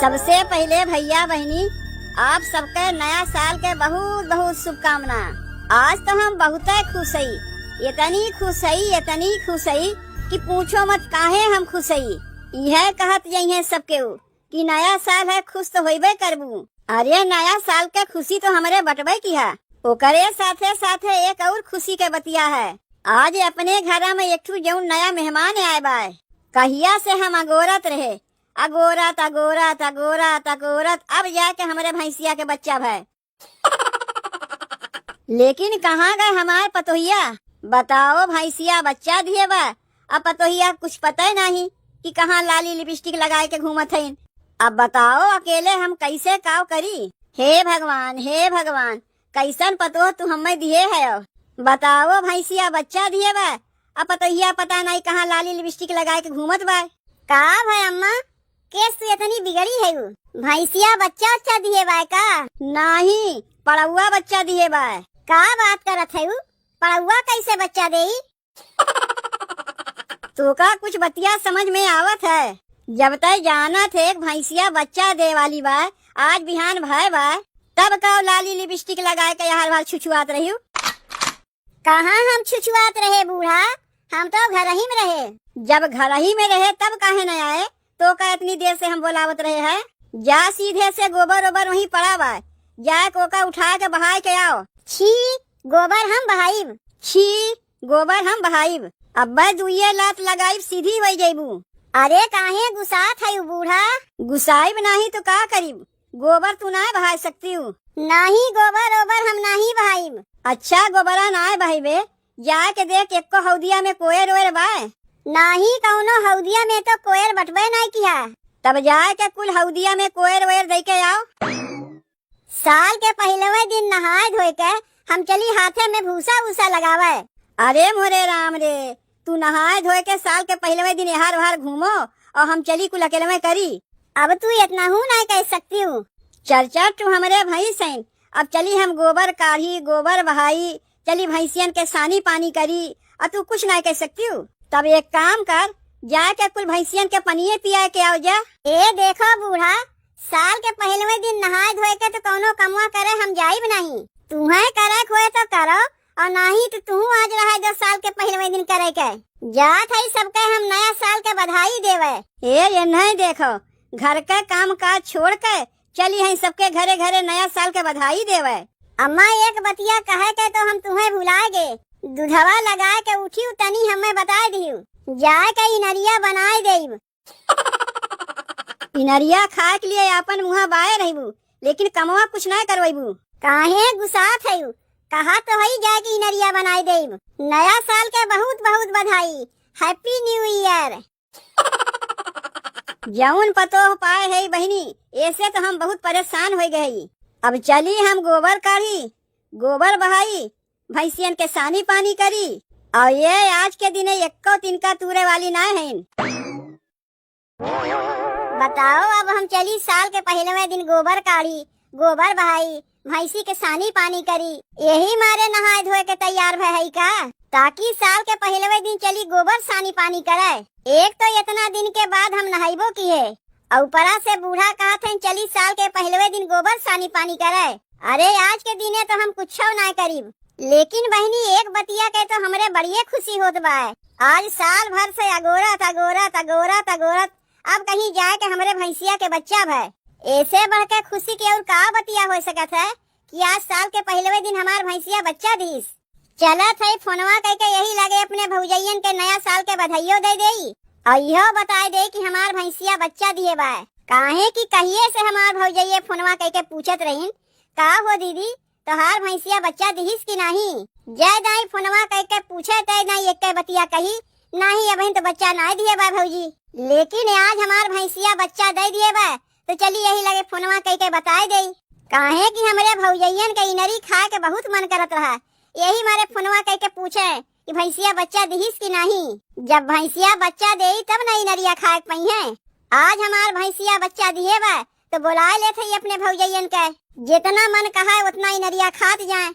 सबसे पहले भैया बहनी आप सबके नया साल के बहुत बहुत शुभकामना। आज तो हम बहुत खुश हई, इतनी खुश हई कि पूछो मत काहे हम खुश हई। यह कहत जइए सबके कि नया साल है, खुश तो होइबे करबू। अरे नया साल के खुशी तो हमारे बटबे की है। ओकरे साथे साथे एक और खुशी के बतिया है। आज अपने घर में एक जौन नया मेहमान आए बाय, कहिया से हम अगोरत रहे, अगोरत अगोरत अगोरत अगोरत, अब जाके हमारे भैंसिया के बच्चा भाई। लेकिन कहाँ गए हमारे पतोहिया? बताओ, भैंसिया बच्चा दिए बा, अब पतोहिया कुछ पता नहीं कि कहाँ लाली लिपस्टिक लगाए के घूमत है। अब बताओ अकेले हम कैसे काव करी। हे भगवान कैसन पतो तू हमें दिए है। बताओ भैंसिया बच्चा दिए बा, अब पतोहिया पता नहीं कहाँ लाली लिपस्टिक लगाए के घूमत बा। का भाई अम्मा, केस तू इतनी बिगड़ी है? भैंसिया बच्चा अच्छा दिए बा का? नहीं, पड़ुआ बच्चा दिए बा। का बात करत है? पड़ुआ कैसे बच्चा दे? तो का कुछ बतिया समझ में आवत है? जब तक जाना थे भैंसिया बच्चा दे वाली बा, आज बिहान भाई बा, तब का लाली लिपस्टिक लगाए के हर बार छुछुआत रही। कहाँ हम छुछुआत रहे बूढ़ा, हम तो घर ही में रहे। जब घर ही में रहे तब काहे न आए? तो का इतनी देर से हम बोलावत रहे हैं। जा सीधे से गोबर ओबर वहीं पड़ा बा, जा कोका उठा के बहाय के आओ। छी, गोबर हम बहाइब? छी, गोबर हम बहाइब? अब्बा दुइये लात लगाइब सीधी हो जाइबू। अरे काहे गुस्सात है बूढ़ा? गुस्साइब नहीं तो का करीब? गोबर तू ना बहा सकती हूँ। नहीं, गोबर ओबर हम नहीं बहाइब। अच्छा, गोबरा ना बहाइबे, जाके देख एक हौदिया में कोयर ओयर बाय। नहीं, कौनो हौदिया में तो कोयर बटबे नहीं किया। तब जाके कुल हौदिया में कोयर ओयर दे के आओ। साल के पहले दिन नहाए धोए के हम चली हाथे में भूसा वूसा लगावे। अरे मोरे राम रे, तू नहाए धोए के साल के पहले दिन हार बाहर घूमो और हम चली कुल अकेले में करी। अब तू इतना हूँ नहीं कह सकती हूँ। चर्चा तू हमारे भैंस है, अब चली हम गोबर काढ़ी, गोबर बहाई, चली भैंसियन के सानी पानी करी, और तू कुछ नहीं कह सकती हूँ। तब एक काम कर, जाके कुल भैंसियन के पनिये पिया के आओ जा। ए देखो बूढ़ा, साल के पहले दिन नहाए धोए के तो कौनो कमवा करे हम जाइब नहीं। तुम्हें करे खोए तो करो, और नहीं तो तू आज रहा 10 साल के पहले दिन करे के। जात है सबके हम नया साल के बधाई देवे। ये नहीं देखो, घर का काम काज छोड़ के चली है सबके घरे घरे नया साल के बधाई देवे। अम्मा एक बतिया कहे के तो हम तुम्हें भुला गए। दूधवा लगा के उठी तनी हमें बता दियो, जाए के इनरिया बनाए देब। इनरिया खाए के लिए अपन मुँह बाए रहबू, लेकिन कमवा कुछ नहीं करवाइबू। काहे गुस्सात है? कहा तो है जाके इनरिया बनाए देब। नया साल के बहुत बहुत बधाई, हैप्पी न्यू ईयर। जौन पतो पाए है बहनी, ऐसे तो हम बहुत परेशान हो गए। अब चली हम गोबर काढ़ी, गोबर बहाई, भैंसियन के सानी पानी करी, और ये आज के दिन एको तिनका तूरे वाली ना है। बताओ, अब हम चली साल के पहले दिन गोबर काढ़ी, गोबर बहाई, भैंसी के सानी पानी करी, यही मारे नहाए धोए के तैयार है का, ताकि साल के पहले दिन चली गोबर सानी पानी करे। एक तो इतना दिन के बाद हम नहाइबो की है, और ऊपरा से बूढ़ा कहते हैं चली साल के पहले दिन गोबर सानी पानी करे। अरे आज के दिने तो हम कुछ नहीं करीब, लेकिन बहनी एक बतिया के तो हमरे बढ़िया खुशी होत बा। आज साल भर से अगोरत अगोरत अगोरत अगोरत, अब कहीं जाए के हमरे भैंसिया के बच्चा भाई। ऐसे बढ़ के खुशी की और का बतिया हो सकत है कि आज साल के पहले दिन हमार भैंसिया बच्चा दीस। चलत है फोनवा करके यही लगे अपने भौजैयन के नया साल के बधाइयों दे देई, और यह बताए दे कि हमार भैंसिया बच्चा दिए बा। काहे कि कहिए से हमार भौजैया फोनवा करके पूछत रहीन, का हो दीदी तोहार भैंसिया बच्चा दिहिस की नहीं? जय दाई फोनवा करके पूछे तय नहीं एक बतिया कही नहीं, अभी तो बच्चा नहीं दिए बा भौजी, लेकिन आज हमार भैंसिया बच्चा दे दिए बा, तो चली यही लगे फोनवा करके बताए दे। काहे कि हमारे भौजैयन के इनरी खाए के बहुत मन करत रहा, यही मारे फोनवा करके पूछे कि भैंसिया बच्चा दिहिस की नहीं। जब भैंसिया बच्चा दे तब नहीं नरिया खाए पई है। आज हमार भैंसिया बच्चा दिए बा तो बुलाए लेते ही अपने भौजैयन के, जितना मन कहा है उतना ही नरिया खात जाए।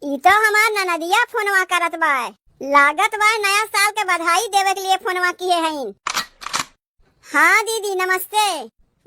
ई तो हमार ननदिया फोनवा करत बा, लागत बा नया साल के बधाई देवे के लिए फोनवा किए हैं। हाँ दीदी नमस्ते।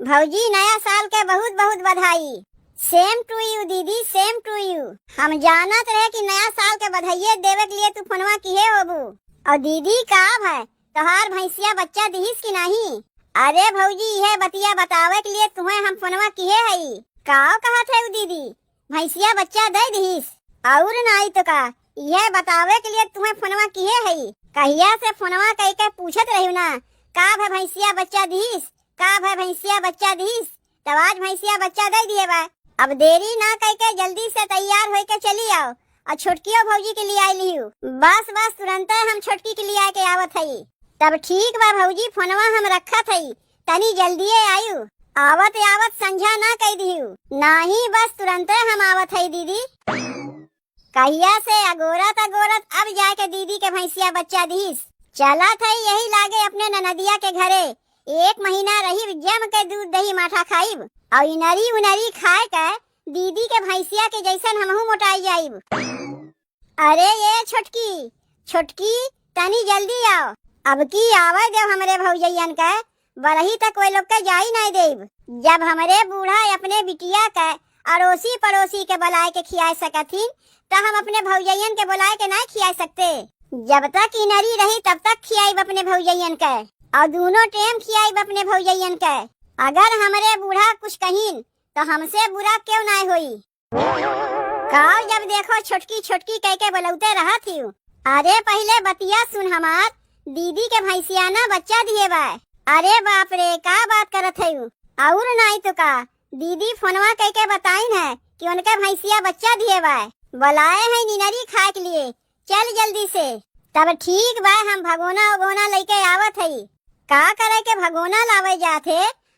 भौजी नया साल के बहुत बहुत बधाई। सेम टू यू दीदी, सेम टू यू। हम जानत रहे कि नया साल के बधाइये देवे के लिए तू फोनवा किए होबू। और दीदी का है तोहार भैंसिया बच्चा दिहिस की नहीं? अरे भौजी यह बतिया बतावे के लिए तुम्हें हम फोनवा किए हई। काव कहत है दीदी भैंसिया बच्चा दे दिहिस और नहीं तो का यह बतावे के लिए तुम्हें फोनवा किए हई। कहिया से फोनवा कह के पूछत रही ना का है भैंसिया बच्चा दिहिस, का है भैंसिया बच्चा दिहिस, तब आज भैंसिया बच्चा दे दिए बा। अब देरी ना कह के जल्दी से तैयार हो के चली आओ और छोटकियो भौजी के लिए आई लियू। बस बस तुरंत हम छोटकी के लिए आके आवत हई। तब ठीक बा भौजी फोनवा हम रखत हई, तनी जल्दी आयु। आवत आवत संझा ना कह दियू। नहीं बस तुरंत हम आवत हई दीदी। कहिया से अगोरत अगोरत अब जाके दीदी के भैंसिया बच्चा दिहिस। चला था यही लागे अपने ननदिया के घरे 1 महीना रही जम के दूध दही माठा खाइब और इनरी उनरी खाए के दीदी के भैंसिया के जैसन हमहू मोटाई जाइब। अरे ये छोटकी छोटकी तनी जल्दी आओ। अब की आवे देव हमरे भौजैयन के बरही तक कोई लोग के जाई नहीं देब। जब हमरे बूढ़ा अपने बिटिया के अड़ोसी पड़ोसी के बुलाए के खियाए सकथिन तो हम अपने भौजैयन के बुलाए के नहीं खियाए सकते। जब तक इनरी रही तब तक खियाइब अपने भौजैयन के और दोनों टाइम खियाइब अपने भौजैयन के। अगर हमरे बूढ़ा कुछ कहीन तो हमसे बुरा क्यों नहीं हुई। काव जब देखो छोटकी छोटकी कह के बुलौते रहा थी। अरे पहले बतिया सुन हमार दीदी के भैंसिया ना बच्चा दिए बा। अरे बाप रे का बात करत है और नहीं तो का दीदी फोनवा कह के बताइन है कि उनके भैंसिया बच्चा दिए बा। बुलाए है निनरी खाए के लिए, चल जल्दी से। तब ठीक बा हम भगोना उगोना लेके आवत हई। का करे के भगोना लावे जाते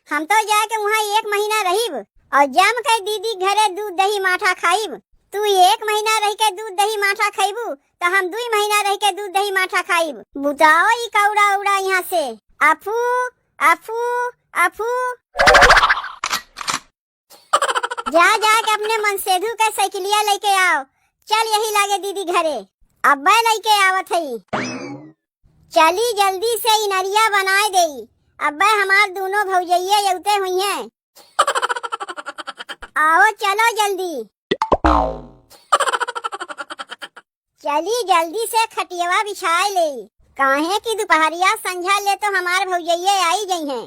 हम तो जाके वहाँ 1 महीना रहीब और जम के दीदी घरे दूध दही माठा खाइब। तू 1 महीना रह के दूध दही माठा खाइबू तो हम 2 महीना रह के दूध दही माठा खाइब। बुताओ ई कौड़ा उड़ा यहाँ से। अफू अफू अफू जा के अपने मनसेधु के साइकिलिया लेके आओ। चल यही लागे दीदी घरे अब्बा लेके आवत हई। चली जल्दी से इनरिया बनाए देई। अब्बा हमार दोनों भौजैया यौते हुई हैं। आओ चलो जल्दी। चली जल्दी से खटियावा बिछाए ले। काहे की दोपहरिया संझा ले तो हमार भौजैया आई गई हैं।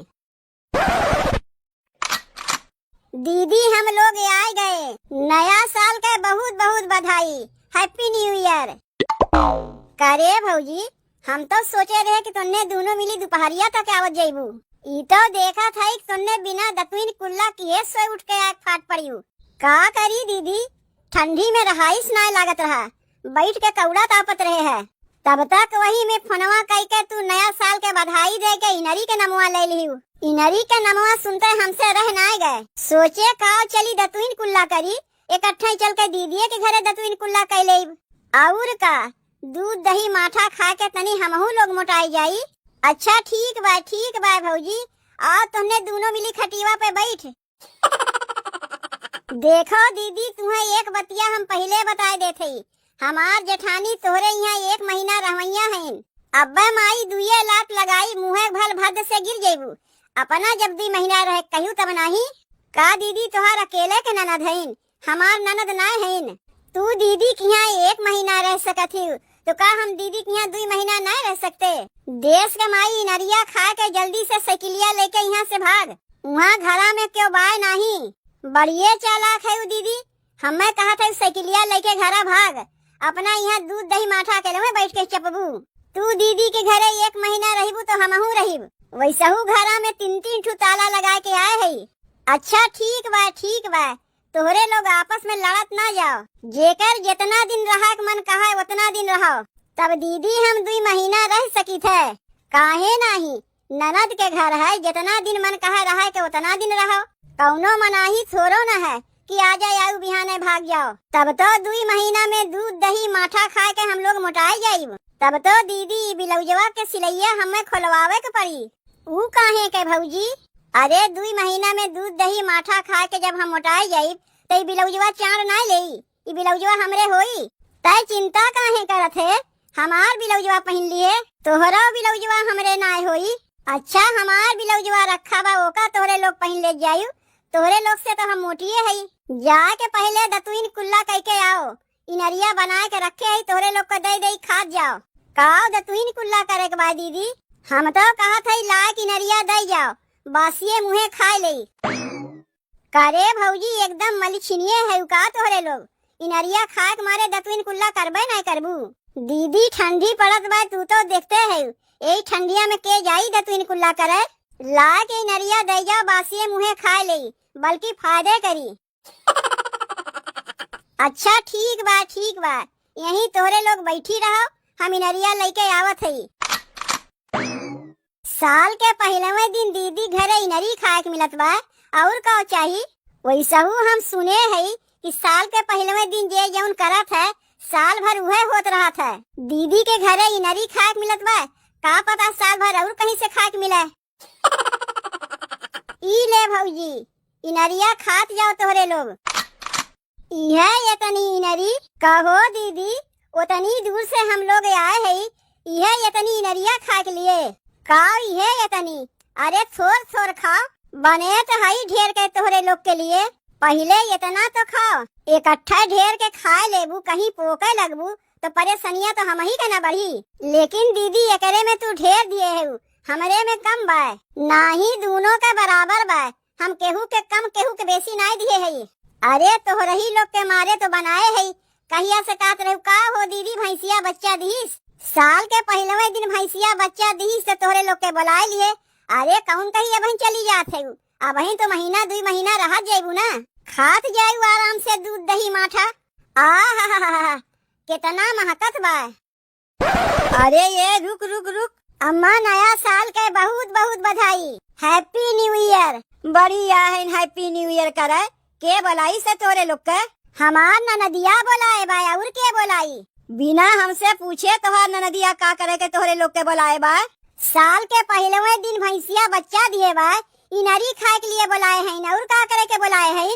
दीदी हम लोग आ गए। नया साल के बहुत बहुत बधाई। Happy new year. करे भौजी हम तो सोचे रहे कि तुमने दोनों मिली दोपहरिया तक आवत जाइबू। ई तो देखा था कि तुमने बिना दतवीन कुल्ला किए सोए उठ के आग फाट पड़ियू। का करी दीदी ठंडी में रहाइस ना लागत रहा, बैठ के कौड़ा तापत रहे है। तब तक वही में फोनवा कह के तू नया साल के बधाई दे के इनरी के नमवा ले लियू। इनरी के नमवा सुनते हमसे रह ना गए। सोचे का चली दतवीन कुल्ला करी इकट्ठे चल के दीदी के घरे दतवीन कुल्ला कह लेब और का दूध दही माठा खा के तनी हमहू लोग मोटाई जाई। अच्छा ठीक बा भौजी आओ तुमने दोनों मिली खटिया पे बैठ। देखो दीदी तुम्हें एक बतिया हम पहले बताए देते ही। हमार जेठानी तोहरे यहाँ 1 महीना रहवैया हैं। अब्बा माई 2 लाख लगाई मुँहे भल भद से गिर जेबू। अपना जब 2 महीना रह कहू तब नहीं का दीदी तोहार अकेले के ननद हैं, हमार ननद ना हैं। तू दीदी के यहाँ 1 महीना रह सकत ही तो का हम दीदी के यहाँ 2 महीना ना रह सकते। देश के माई नरिया खा के जल्दी से साइकिलिया लेके यहाँ से भाग। वहाँ घरा में क्यों बाय नहीं। बढ़िए चालाक है दीदी। हमें कहा था साइकिलिया लेके घरा भाग अपना यहाँ दूध दही माठा के में बैठ के चपबू। तू दीदी के घरे 1 महीना रहीबू तो हमहू रहीब। वैसहू घरा में 3 ठू ताला लगा के आए है। अच्छा ठीक बा तोहरे लोग आपस में लड़त ना जाओ। जेकर जितना दिन रहा मन कहा उतना दिन रहो। तब दीदी हम 2 महीना रह सकी थे। काहे नहीं ननद के घर है, जितना दिन मन कहा रहा के उतना दिन रहो। कौनो मनाही थोड़ो न है कि आ जाए आयु बिहाने भाग जाओ। तब तो 2 महीना में दूध दही माठा खा के हम लोग मोटाई जाइब। तब तो दीदी ब्लाउजवा के सिलैया हमें खोलवावे के पड़ी। ऊ काहे के भौजी? अरे 2 महीना में दूध दही माठा खा के जब हम मोटाई जाइब तो ब्लाउजवा चार ना ले ब्लाउजवा हमरे होई। तय चिंता काहे करत है? हमार ब्लाउजवा पहन लिए तोहरा ब्लाउजवा हमरे ना होई। अच्छा हमार ब्लाउजवा रखा बा ओका तोहरे लोग पहन ले जायु। तोहरे लोग से तो हम मोटिए हई। जाके पहले दतुइन कुल्ला कह के आओ। इनरिया बना के रखे है तोहरे लोग को दे दे खा जाओ। काओ दतुइन कुल्ला करे के बाद दीदी हम तो कहा था लाए कि नरिया दे जाओ बासिए मुहे खाए ले। करे भौजी एकदम मलिछिनिए है का तोहरे लोग। इनरिया खाए के मारे दतुइन कुल्ला करबे नहीं करबू। दीदी ठंडी पड़त बा तू तो देखते है यही ठंडिया में के जाई दतुइन कुल्ला करे। ला के नरिया दे जाओ बासिए मुहे खाए ले बल्कि फायदे करी। अच्छा ठीक बा यही तोहरे लोग बैठी रहो हम इनरिया लेके आवत हई। साल के पहलवे दिन दीदी घरे इनरी खाए के मिलत बा और का चाहिए। वैसहू हम सुने हई कि साल के पहलवे दिन जे जौन करत है साल भर उहे होत रहत है। दीदी के घरे इनरी खाए के मिलत बा का पता साल भर और कहीं से खाए के मिले। ई ले भौजी इनरिया खात जाओ तोहरे लोग। यह यतनी इनरी कहो दीदी उतनी दूर से हम लोग आए हैं यह यतनी इनरिया खा के लिए। खाओ यह यतनी अरे थोड़ थोड़ खाओ बने तो हई ढेर के तोहरे लोग के लिए। पहले इतना तो खाओ इकट्ठा ढेर के खाए लेबू कहीं पोके लगबू तो परेशानियां तो हम ही के ना बढ़ी। लेकिन दीदी एकरे में तू ढेर दिए है हमरे में कम बा ना ही दोनों का बराबर बा। हम केहू के कम केहू के बेसी नहीं दिए है। अरे तोहरही लोग के मारे तो बनाए है कहिया से कात रहे का हो दीदी भैंसिया बच्चा दीस। साल के पहलवे दिन भैंसिया बच्चा दीस से तोहरे लोग के बुलाए लिए। अरे कौन कही अब चली जात है अब तो महीना 2 महीना रह जाबू ना खात जायू आराम से दूध दही माठा। आ कितना महकत बा। अरे ये रुक रुक रुक अम्मा नया साल के बहुत बहुत बधाई हैप्पी न्यू ईयर। बढ़िया है हैप्पी न्यू ईयर करे के बोलाई से तोरे लोग के। हमार ननदिया बोलाए बा और के बोलाई बिना हमसे पूछे तोहार ननदिया का करे के तोहरे लोग के बोलाए बा। साल के पहलवे दिन भैंसिया बच्चा दिए बा इनरी खाए के लिए बोलाए हैं और का करे के बोलाए हैं।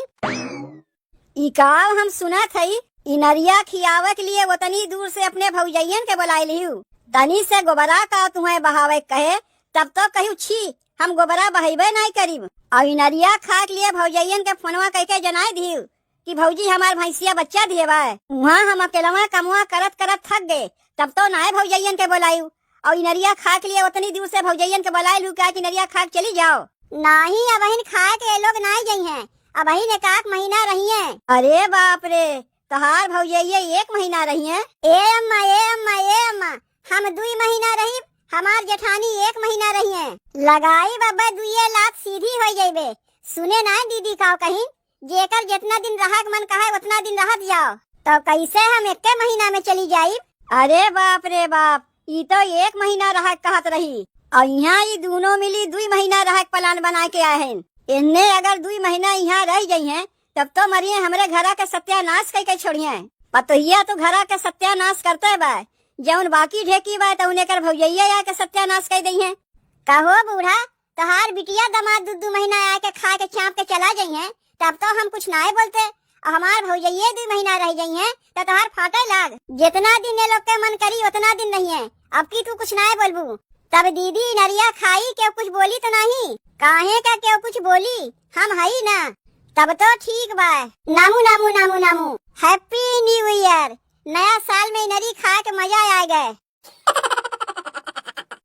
ई काम हम सुनत हई इनरिया खियावे के लिए उतनी दूर से अपने भौजैयन के बोलाए लिहू। तनी से गोबरा का तुम्हें बहावे कहे तब तो कहू छी हम गोबरा बहेबे नहीं करीब। और इनरिया खा के लिए भौजैयन के फोनवा कह के जनाए दियो कि भौजी हमार भैंसिया बच्चा दिए बा। वहाँ हम अकेलवा कमुआ करत करत थक गए तब तो नाय भौजैयन के बोलायू और इनरिया खा के लिए उतनी दूर से भौजैयन के बोलाए लू क्या कि इनरिया खा के चली जाओ। नाही अबहिन खाए के लोग नहीं गई हैं अबहिन 1 महीना रही है। अरे बाप रे तोहार भौजैया 1 महीना रही है। ए अम्मा हम 2 महीना रही हमार जेठानी 1 महीना रही है। लगाई बाबा 2 लाख सीधी हो जाइबे। सुने ना दीदी का कहीं जेकर जितना दिन रहा मन कहा उतना दिन रहत जाओ तो कैसे हम 1 महीना में चली जाई। अरे बाप रे बाप ये तो 1 महीना रहा कहत रही और यहाँ ये दोनों मिली 2 महीना रहा प्लान बना के आए हैं। इन्हें अगर 2 महीना यहाँ रह गई हैं तब तो मरिए हमरे घरा के सत्यानाश करके छोड़िए। पतोहिया तो घरा के सत्यानाश करते बा जौन बाकी ढेकी बा तो उन्हें कर भौजैया के सत्यानाश कर दी है। कहो बूढ़ा तहार बिटिया दमाद 2 महीना आके खा के चाप के चला गई है तब तो हम कुछ ना बोलते। हमार भौजैया 2 महीना रह गई है तो तहार फाटे लाग जितना दिन ये लोग के मन करी उतना दिन नहीं है। अब की तू कुछ ना बोलबू तब दीदी नरिया खाई क्यों कुछ बोली तो नहीं काहे का क्यों कुछ बोली हम हई ना तब तो ठीक बा। नामू हैप्पी न्यू ईयर। नया साल में नरी खा के मजा आ गए।